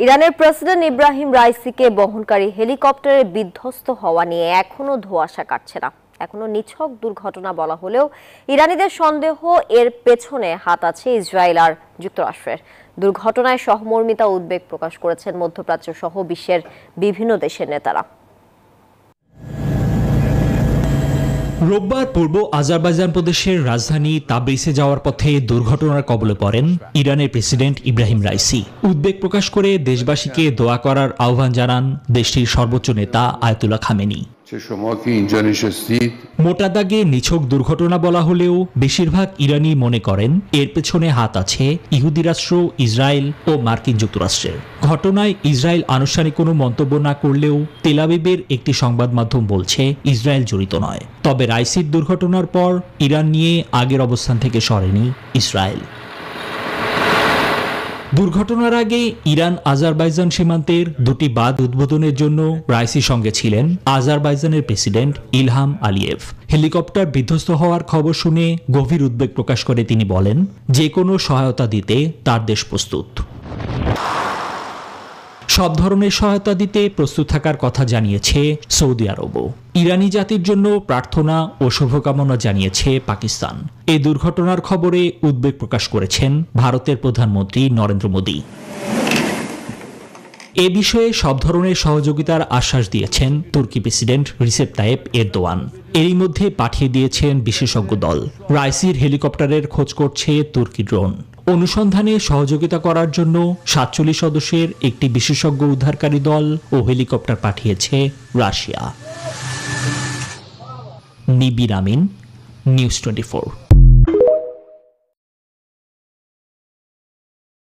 ইরানের প্রেসিডেন্ট ইব্রাহিম রাইসিকে বহনকারী হেলিকপ্টারের বিধ্বস্ত হওয়া নিয়ে এখনো ধোঁয়াশা কাটছে না। এখনো নিছক দুর্ঘটনা বলা হলেও ইরানিদের সন্দেহ এর পেছনে হাত আছে ইসরায়েল আর যুক্তরাষ্ট্রের। দুর্ঘটনায় সহমর্মিতা উদ্বেগ প্রকাশ করেছেন মধ্যপ্রাচ্য সহ বিশ্বের বিভিন্ন দেশের নেতারা। রোববার পূর্ব আজারবাইজান প্রদেশের রাজধানী তাবরিজে যাওয়ার পথে দুর্ঘটনার কবলে পড়েন ইরানের প্রেসিডেন্ট ইব্রাহিম রাইসি। উদ্বেগ প্রকাশ করে দেশবাসীকে দোয়া করার আহ্বান জানান দেশটির সর্বোচ্চ নেতা আয়াতুল্লাহ খামেনি। মোটা দাগে নিছক দুর্ঘটনা বলা হলেও বেশিরভাগ ইরানি মনে করেন এর পেছনে হাত আছে ইহুদি রাষ্ট্র ইসরায়েল ও মার্কিন যুক্তরাষ্ট্রের। ঘটনায় ইসরায়েল আনুষ্ঠানিক কোনো মন্তব্য না করলেও তেল আবিবের একটি সংবাদ মাধ্যম বলছে ইসরায়েল জড়িত নয়। তবে রাইসির দুর্ঘটনার পর ইরান নিয়ে আগের অবস্থান থেকে সরেনি ইসরায়েল। দুর্ঘটনার আগে ইরান আজারবাইজান সীমান্তের দুটি বাঁধ উদ্বোধনের জন্য রাইসির সঙ্গে ছিলেন আজারবাইজানের প্রেসিডেন্ট ইলহাম আলিয়েভ। হেলিকপ্টার বিধ্বস্ত হওয়ার খবর শুনে গভীর উদ্বেগ প্রকাশ করে তিনি বলেন, যে কোনো সহায়তা দিতে তার দেশ প্রস্তুত। সব ধরনের সহায়তা দিতে প্রস্তুত থাকার কথা জানিয়েছে সৌদি আরবও। ইরানি জাতির জন্য প্রার্থনা ও শুভকামনা জানিয়েছে পাকিস্তান। এই দুর্ঘটনার খবরে উদ্বেগ প্রকাশ করেছেন ভারতের প্রধানমন্ত্রী নরেন্দ্র মোদী। এ বিষয়ে সব ধরনের সহযোগিতার আশ্বাস দিয়েছেন তুর্কি প্রেসিডেন্ট রিসেপ তাইয়েপ এরদোয়ান। এরই মধ্যে পাঠিয়ে দিয়েছেন বিশেষজ্ঞ দল। রাইসির হেলিকপ্টারের খোঁজ করছে তুর্কি ড্রোন। অনুসন্ধানে সহযোগিতা করার জন্য 47 সদস্যের একটি বিশেষজ্ঞ উদ্ধারকারী দল ও হেলিকপ্টার পাঠিয়েছে রাশিয়া। নিবির আমিন, নিউজ 24।